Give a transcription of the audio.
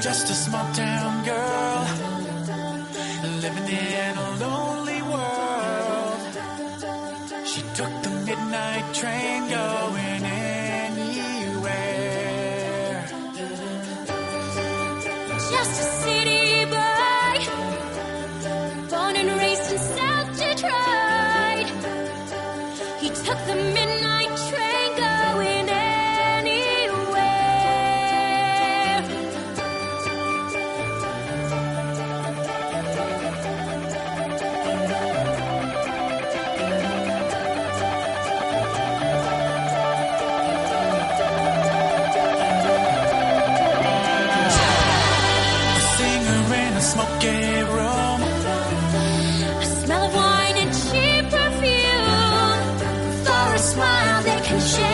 Just a small town girl living in a lonely world. She took the midnight train going anywhere. Just a city boy, born and raised in South Detroit. He took the midnight train going anywhere. A singer in a smoky room. A smell of wine and cheap perfume. For a smile they can share.